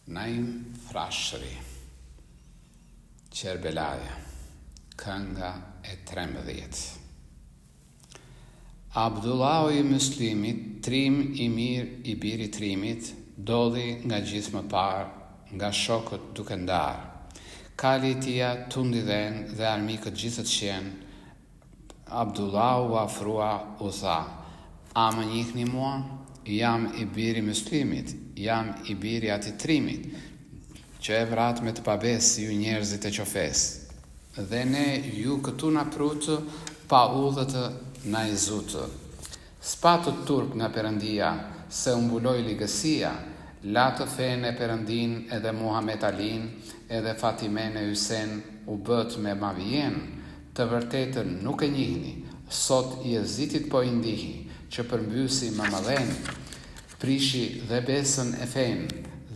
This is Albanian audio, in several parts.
Naim Frashëri, Qerbelaja, kënga e 13. Abdullahu i Muslimit, trim i mirë i biri trimit, doli nga gjithë më parë, nga shokët duke ndarë. Kali tia tundi dhenë dhe armikët gjithët qenë. Abdullahu u afrua u tha: "A më njihni mua? Jam i biri Muslimit, jam i biri ati trimit, që e vrat me të pabes ju njerëzit e qofes. Dhe ne ju këtu na prutë, pa udhëtë na i zutë. Spatët turp nga Perëndia, se umbuloj ligësia, latë fen e Perëndin edhe Muhammed Alin, edhe Fatimen e Hysen u bët me Mavien, të vërtetën nuk e njihni, sot i Jezitit po i ndihi, që përmbysi më mëdhen, prishi dhe besën e fen,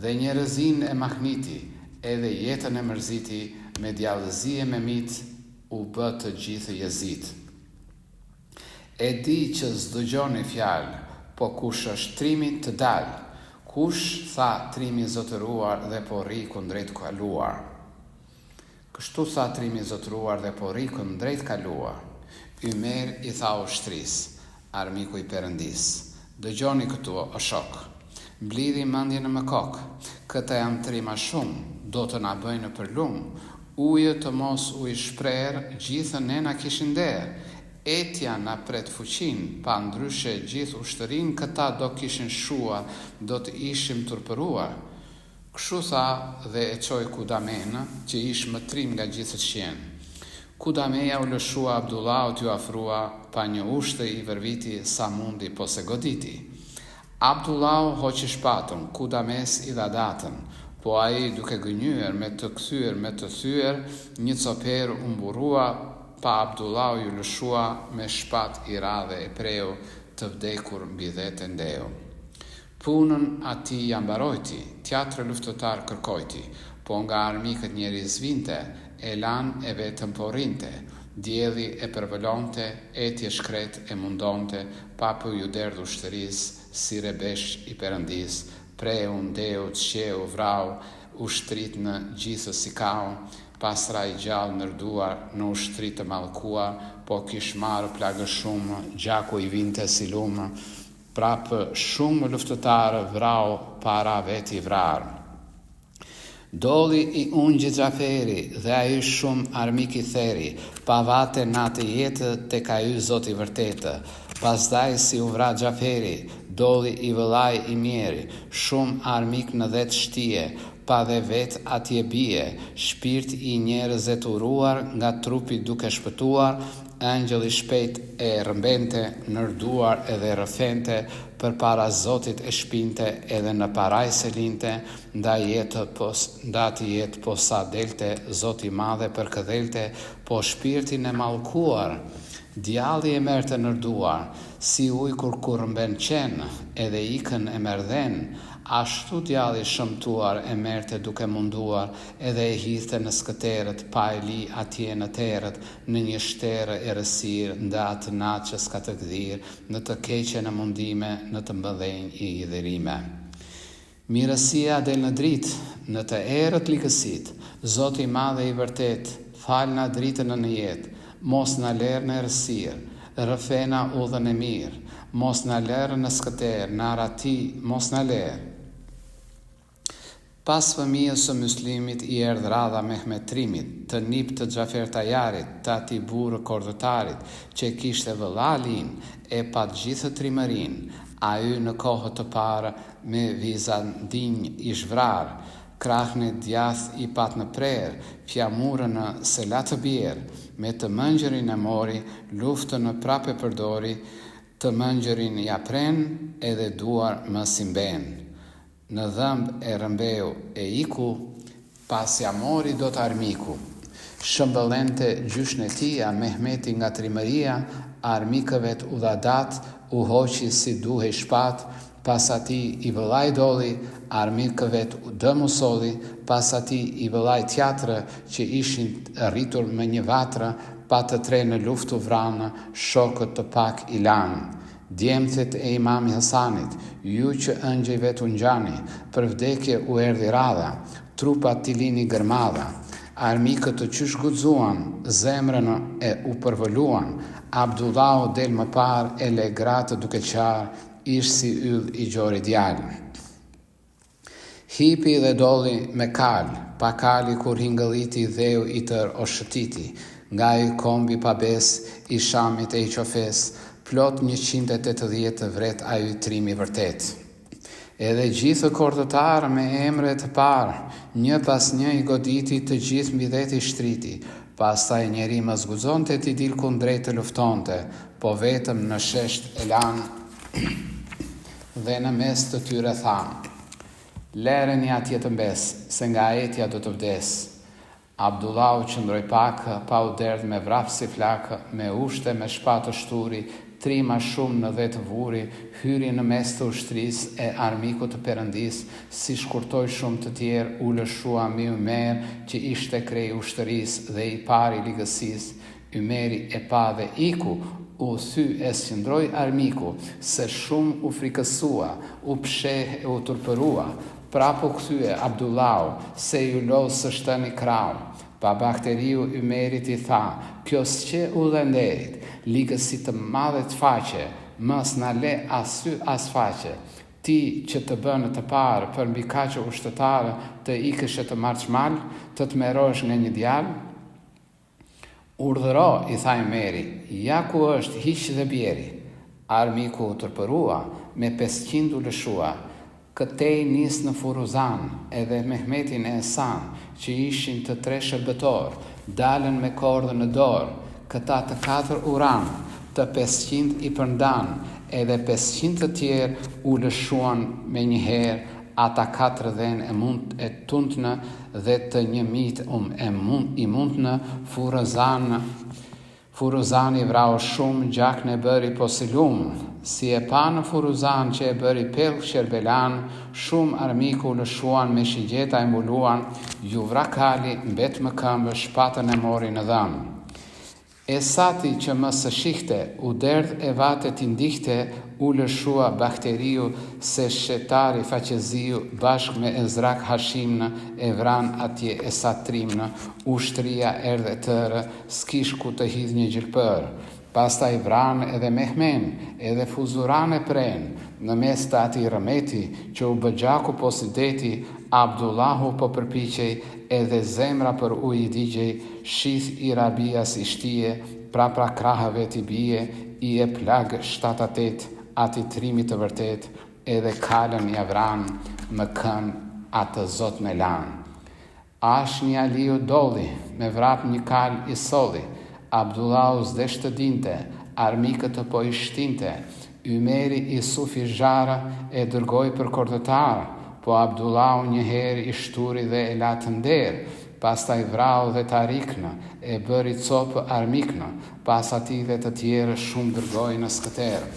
dhe njerëzin e mahniti, edhe jetën e mërziti, me djallëzie me mit, u bë të gjithë Jezit. E di që s'dëgjoni fjalë, po kush është trimi të dalë, kush tha trimi zotëruar dhe po rri kundrejt kaluar. Kështu tha trimi zotëruar dhe po rri kundrejt kaluar. Ymer i tha ushtrisë, armiku i Perëndis: "Dëgjoni këtu o shok, mblidhi mendjen në më kokë, këta janë trima shumë, do të na bëjnë për lumë, ujë të mos u i shprerë, gjithë ne na kishin derë, etja na pret fuqin, pa ndryshe gjithë ushtërin këta do kishin shua, do të ishim turpëruar." Kështu tha dhe e qoj Kudamen, që ish më trim nga gjithë qenë. Kudameja u lëshua Abdullahu t'ju afrua, pa një ushtë i vërviti sa mundi po se goditi. Abdullahu hoqi shpatën, Kudames i dha datën, po ai duke gënyer me të thyer, një coper u mburua, pa Abdullahu ju lëshua me shpat i radhe e preu, të vdekur mbi dhe të ndeu. Punën ati ja mbarojti, teatr luftëtar kërkojti, po nga armikët njerëz vinte, e lan e vetëm po rrinte, dielli e përvëlonte, etje shkret e mundonte, papu ju derdh ushtëris, si rebesh i Perëndis, preu, ndeu, qeu, vrau, ushtrit në gjithë si kau, pasra i gjallë nërduar në ushtrit të mallkuar, po kish marrë plagë shumë, gjaku i vinte si lumë, prapë shumë luftëtarë vrau para veti vrarë. Doli i ungjë Xhaferi dhe ai shumë armik i theri, pa vate natë jetë tek ai Zoti i vërtetë. Pastaj si u vra Xhaferi, doli i vëllai i mjeri, shumë armik në 10 shtije, pa dhe vet atje bie, shpirt i njerëzve të uruar, nga trupi duke shpëtuar, angjëlli shpejt e rëmbente, nërduar edhe rëfente, për para Zotit e shpinte edhe në paraj se linte, nda ati jetë po sa delte, Zoti madhe për këdhelte, po shpirtin e mallkuar, djalli e merë të nërduar, si uj kur rëmben qenë, edhe ikën e merdhen, ashtu djalli shëmtuar e merte duke munduar, edhe e hithte në skëterët, pa e li atje në terët, në një shterë e rësirë, nda atë natë që s'ka të gdhirë, në të keqe në mundime, në të mbëdhenj i idhërime. Mirësia del në dritë, në të erët likësit, Zoti i madhe i vërtet, falë na dritën në jetë, mos na lërë në rësirë, rëfena udhën e mirë, mos na lërë në skëterë, në arati, mos na lërë. Pas fëmijës së Muslimit i erdh radha Mehmet Trimit, të nip të Xhafer Tajarit, të ati burë kordëtarit, që kishte vëllalin e pa gjithë trimërin, a y në kohë të parë me Vizandin i zhvrar, krahne djath i pat në prerë, fjamurën në selat të bjerë, me të mëngjërin e mori, luftën në prape përdori, të mëngjërin ja pren, edhe duar më simben. Në dhëmb e rëmbeu e iku, pas ja mori do të armiku. Shëmbëllente gjyshën e tia, Mehmeti nga trimëria, armikëve të udhadat, u hoqi si duhe shpat, pas ati i vëllai doli, armikëve të dëmusoli, pas ati i vëllai tjatra që ishin rritur me një vatra, pa të tre në luftu vranë, shokët të pak i lanë. djemthit e Imam Hasanit, ju që ëngjëjve t'u ngjani, për vdekje u erdhi radha, trupat t'i lini gërmadha, armikët të qysh guxuan, zemrën e u përvoluan, Abdullahu del më parë e le gratë duke qarë, ish si yll i gjori djalë. Hipi dhe dolli me kal, pa kali kur hingëlliti dheu i tër o shëtiti, nga i kombi pa bes, i Shamit e i qofes, plot 180 të vret a i trimi vërtet. Edhe gjithë kordëtar me emre të parë, një pas një i goditi të gjithë mbi dhe i shtriti, pastaj njeri më zguxonte t'i dil kundrejt të luftonte, po vetëm në shesht e lanë dhe në mes të tyre thanë, lereni atje të mbes, se nga etja do të vdes. Abdullahu qëndroj pak, pa u derdh me vrap si flakë, me ushte me shpatë shturi, trima shumë në 10 vuri, hyri në mes të ushtris e armiku të Perëndis, si shkurtoj shumë të tjerë, u lëshua mi Ymer, që ishte krej ushtëris dhe i pari ligësis. Ymeri e pa dhe iku, u thy e sqëndroj armiku, se shumë u frikësua, u psheh e u turpërua, prapo kthye Abdullahu, se ju lodh së shtëni krau. Pa bakteriu Ymerit i tha, kjo s'qe u dhe nderit, ligësit të madhe të faqe, mës na le as sy as faqe. Ti që të bënë të parë për mbi kaqe ushtëtarë të ikëshe të marçmal, të merosh nga një djalë? Urdhëro, i tha Ymeri, ja ku është hiq dhe bjeri. Armiku u tërpërua, me 500 u lëshua. Këtej nis në Furuzan, edhe Mehmetin e Esan, që ishin të 3 shërbëtor, dalën me kordën në dorë, këta të 4 uran, të 500 i përndan, edhe 500 të tjerë u lëshuan me njëherë, ata 4 dhenë e tuntnë dhe të 1.000 i mundnë Furuzani vrau shumë, gjak në bëri posilum, si e pa në Furuzan që e bëri pelk qerbelan, shumë armiku lëshuan me shigjeta e mbuluan, ju vra kali, mbet më këmbë, shpatën e mori në dhëmë. Esati që më së shihte, u derdh e vate t'i ndihte, u lëshua bakteriu se shetari faqeziu bashk me Ezrak Hashimnë e vran atje Esatrimnë, ushtria erdhe tërë, s'kish ku të hidh një gjilpër. Pastaj vran edhe Mehmen, edhe Fuzuran e pren, në mes të ati rëmeti, që u bëgjaku posideti, Abdullahu po përpiqej, edhe zemra për u i digjej, shith i rabia si shtije, pra krahëve t'i bie, i e plag 7-8, ati trimi të vërtet, edhe kalën ja vran, më kën atë zot me lan. Ash një aliu dolli, me vrap një kal i solli, Abdullahu s'desh të dinte, armikët të po i shtinte, Ymeri i sufi zhara e dërgoj për kordëtar, po Abdullahu njëherë i shturi dhe e la të nder, pastaj vrau dhe tariknë, e bëri copë armiknë, pas ati dhe të tjerë shumë dërgoj në skëterë.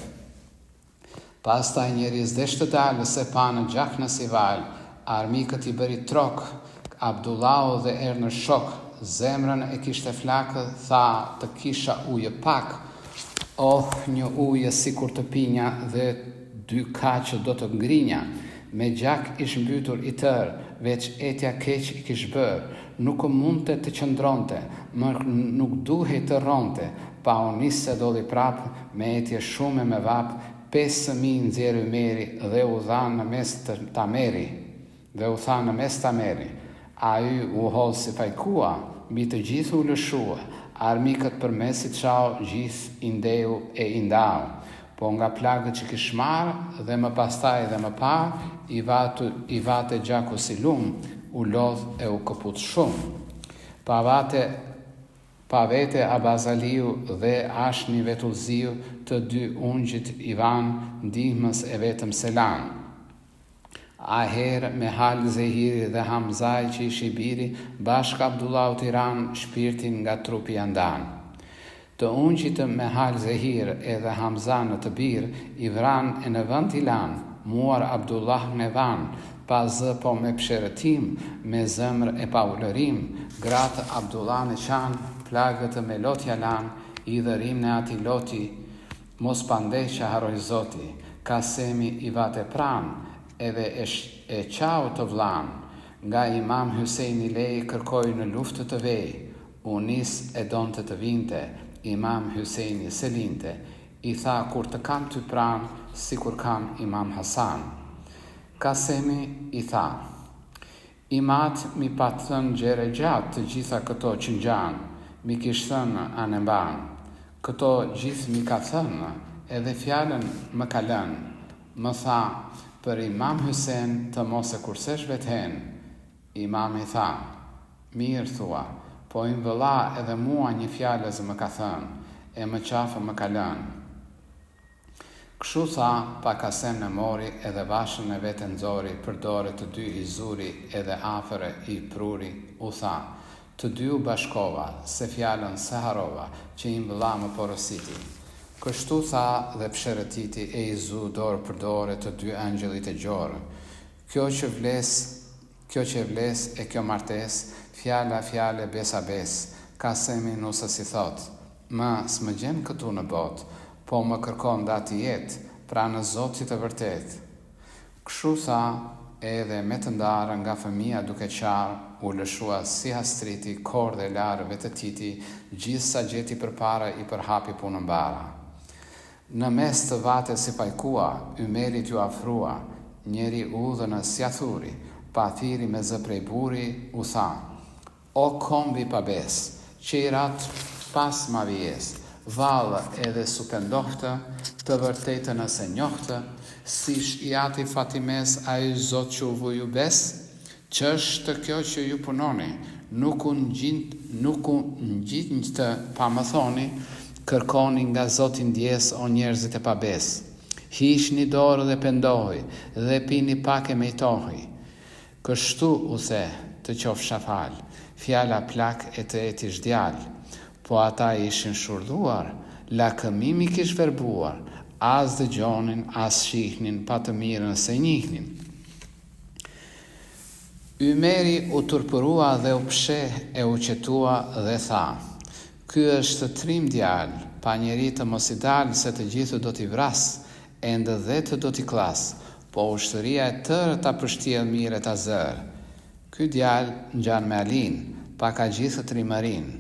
Pastaj njeri s'desh të dalë se pa në gjak në si valë, armikët i bëri trok, Abdullahu dhe erë në shok, zemrën e kishte flakë, tha të kisha ujë pak, një ujë si kur të pinja dhe 2 kaqë do të ngrinja, me gjak ish mbytur i tërë, veç etja keq i kish bërë, nuk mundte të qëndronte, nuk duhej të ronte, pa unis se doli prap, me etje shume me vap, 5.000 nxjerë Ymeri dhe u dha në mes tameri, a y u hodh si fajkua, mbi të gjithë u lëshua, armikët për mesit qau, gjithë i ndeu e i ndau, po nga plagët që kish marë dhe më pastaj dhe më pa, i vate gjaku si lum, u lodh e u këput shumë. Pa vete Abazaliu dhe Ashni Vetullziu, të 2 ungjit Ivan, ndihmës e vetëm Selan. Aherë me Hal Zehiri dhe Hamzaj që ishi biri, bashk Abdullahu Tiran, shpirtin nga trupi andan. Të ungjit me Hal Zehir edhe Hamza në të bir, i vran e në vend i lan, muar Abdullah në van, pa zë po me psherëtim, me zemër e pa ullërim, gratë Abdullah në qanë, plagët me lotja lan, i dhërim në ati loti, mos pandej që haroj Zoti, Kasemi i vate pran, edhe e qau të vlan, nga Imam Husejni lej kërkoj në luftë të vej, unis e donte të vinte, Imam Husejni se linte, i tha kur të kam ty pran, si kur kam Imam Hasan. Kasemi i tha, Imat mi pa thënë gjere gjatë të gjitha këto që ngjan, mi kish thënë anë mban. Këto gjithë mi ka thënë, edhe fjalën më ka lënë. Më tha, për Imam Husen të mos e kursesh veten. Imam i tha, mirë thua, po im vëlla edhe mua një fjalës më ka thënë, e më qafë më ka lënë. Kështu tha, pa Kasem në mori edhe vashën e vetë nxori, për dore të dy i zuri edhe afere i pruri, u tha, të dy u bashkova, se fjalën se harova, që im vëlla më porositi. Kështu tha dhe psherëtiti e i zu dorë për dore të dy angjëllit e gjorë. Kjo që vles e kjo martes, fjale besa bes, Kasemi nusë si thot, s'më gjen këtu në botë, po më kërkon dati jetë, pra në Zotit të vërtet. Kështu tha, edhe me të ndarë nga fëmia duke qarë, u lëshua si hastriti, kor dhe larë vetë titi, gjithë sa gjeti për para i përhapi punë mbara. Në mes të vate si pajkua, Ymerit ju afrua, njeri udhënë si athuri, pa thiri me zë prej buri, u tha, o kombi pa bes, që i ratë pas ma vijes, valë edhe supendohtë, të vërtetë nëse njohtë, sish i ati Fatimes a i Zot që u vuju bes, që është kjo që ju punoni, nuk unë gjinë të pa më thoni, kërkoni nga Zotin ndjes o njerëzit e pabes. Hish një dorë dhe pendohi, dhe pini pak e mejtohi. Kështu u the, të qofsha fal, fjala plak e të eti shdjal, po ata ishin shurdhuar, la këmimi kish verbuar, as dhe gjonin, as shihnin, pa të mirën se njihnin. Ymeri u turpërua dhe u psheh e u qetua dhe tha, ky është trim djalë, pa njeri të mos i dalë se të gjithë do t'i vras, ende dhe të do t'i klas, po ushtëria e tërë ta përshtiel mire ta zërë. Ky djalë ngjan me alin, pa ka gjithë trimërin.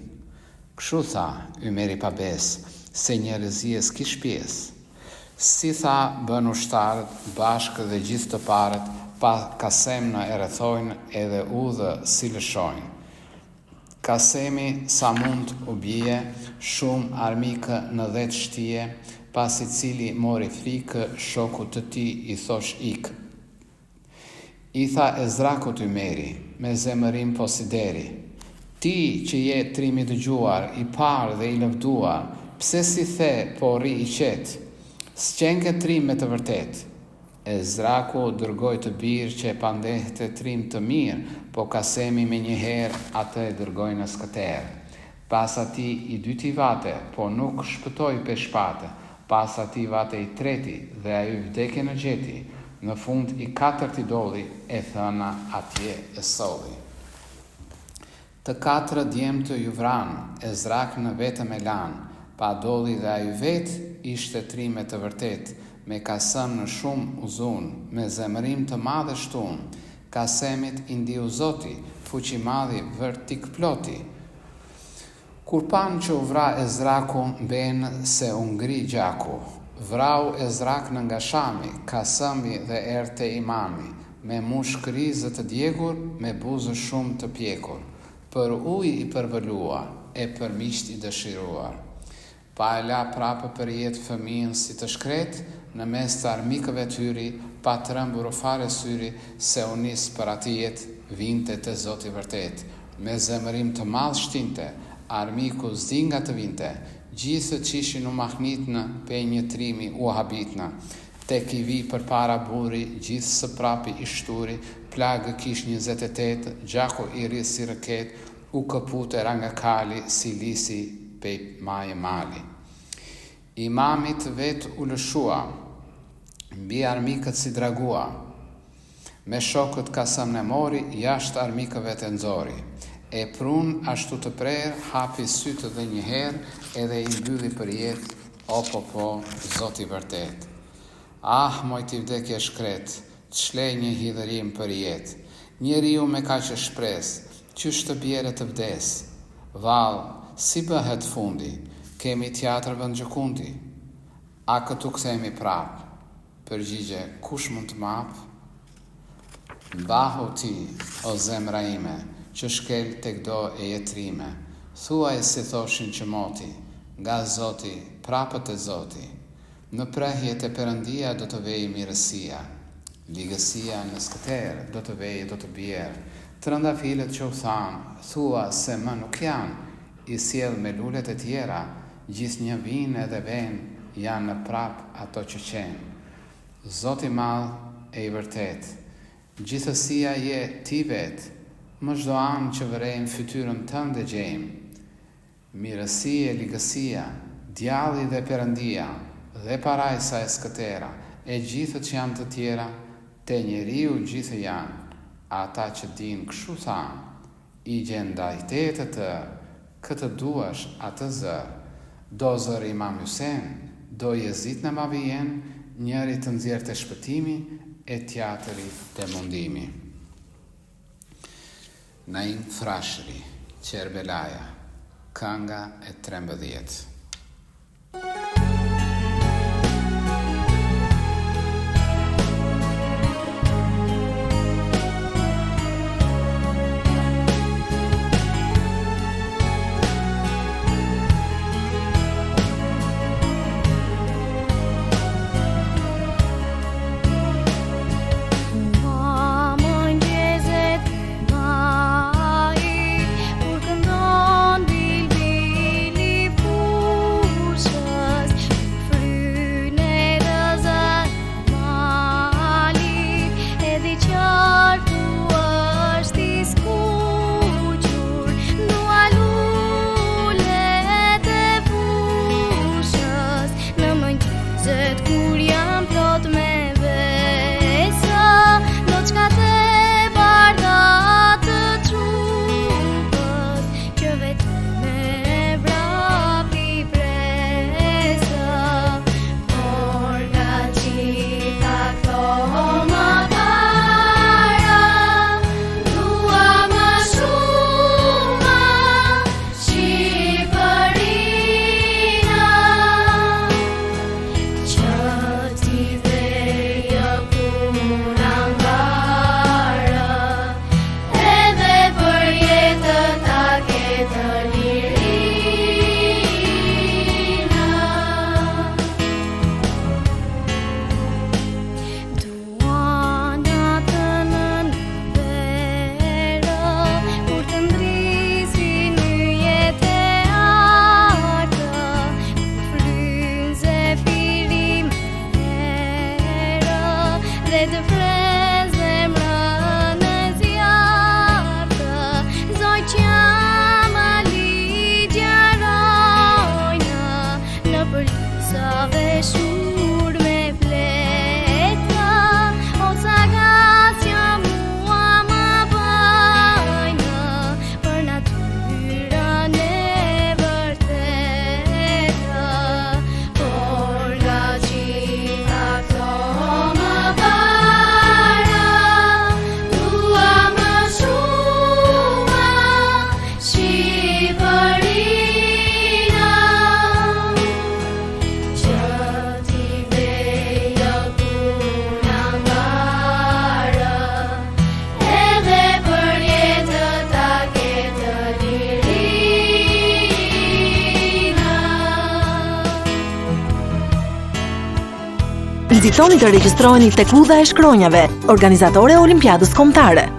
Kështu tha, Ymeri pa bes, se njerëzies kish pjesë. Si tha, bën ushtarët, bashkë dhe gjithë të parët, pa Kasem në erethojnë edhe udhë si lëshojnë. Kasemi sa mund u bie, shumë armikë në 10 shtije, pasi cili mori frikë, shoku të ti i thosh ikë. I tha Ezrakut Ymeri, me zemërim posideri, ti që je trimi dëgjuar, i parë dhe i lëvduar, pse si the, po ri i qetë, s'qen ke trim me të vërtet. Ezraku dërgoj të birë që e pandehte trim të mirë, po Kasemi me njëherë atë e dërgoj në skëterë. Pas ati i dyti vate, po nuk shpëtoj pe shpate, pas ati vate i treti dhe a ju vdekje në gjeti, në fund i 4 dolli e thëna atje e solli. Të 4 djemë të ju vranë, Ezrak në vetëm e lanë, pa dolli dhe a ju vetë ishte trime të vërtet, me Kasem në shumë uzun, me zemërim të madhe shtun, Kasemit indiu Zoti, fuqi madhi vërtik ploti. Kur pan që u vra Ezraku, ben se u ngri gjaku, vrau Ezrak në nga Shami, Kasemi dhe erte imami, me mush krizë të djegur, me buzë shumë të pjekur, për ujë i përvëluar, e për misht i dëshiruar. Pa e la prapë për jetë fëmijën si të shkret, në mes të armikëve tyri, pa të rëmbur fare syri, se unis për ati jetë vinte të Zoti vërtet. Me zemërim të madh shtinte, armiku zdinga të vinte, gjithë që ishin u mahnitnë, pe një trimi u habitnë. Tek i vi për para buri, gjithë së prapi i shturi, plagë kish 28, gjaku i ri si rëket, u këpute ranga kali, si lisi pej maje mali. Imamit vet u lëshua, mbi armikët si dragua, me shokët Kasem në mori, jashtë armikëve të nxori, e prun ashtu të prerë, hapi sytë dhe njëherë, edhe i mbylli për jetë O po, Zoti vërtet. Ah, moj t'i vdekje shkret, t'shlej një hidhërim për jetë. Njeriu me ka që shpres, qysh të bjere të vdes. Val, si bëhet fundi, kemi teatr vend gjëkundi. A këtu kthehemi prap, përgjigje, kush mund të map? Mbahu ti, o zemra ime, që shkel tek do e jetrime. Thuaj si thoshin që moti, nga Zoti, prapët e Zoti. Në prehjet e Perëndia do të vejë mirësia. Ligësia në skëter do të vejë, do të bjerë. Trëndafilet që u thanë, thua se më nuk janë, i sjell me lulet e tjera, gjithë një vinë edhe venë, janë në prap ato që qenë. Zoti madh e i vërtet, gjithësia je ti vetë, më çdo anë që vërejmë fytyrën tënde gjejmë. Mirësi e ligësia, djalli dhe Perëndia, dhe parajsa e skëtera, e gjithët që janë të tjera, te njeriu gjithë janë, ata që din kështu thanë, i gjendajtet e të, këtë duash atë zër, do zër Imam Hussein, do Jezid në Mavien, njëri të nxjerrë të shpëtimi, e teatri të mundimi. Naim Frashëri, Qerbelaja, kënga e 13. Vizitoni të regjistroheni tek Kludha e Shkronjave, organizatore e Olimpiadës Kombëtare.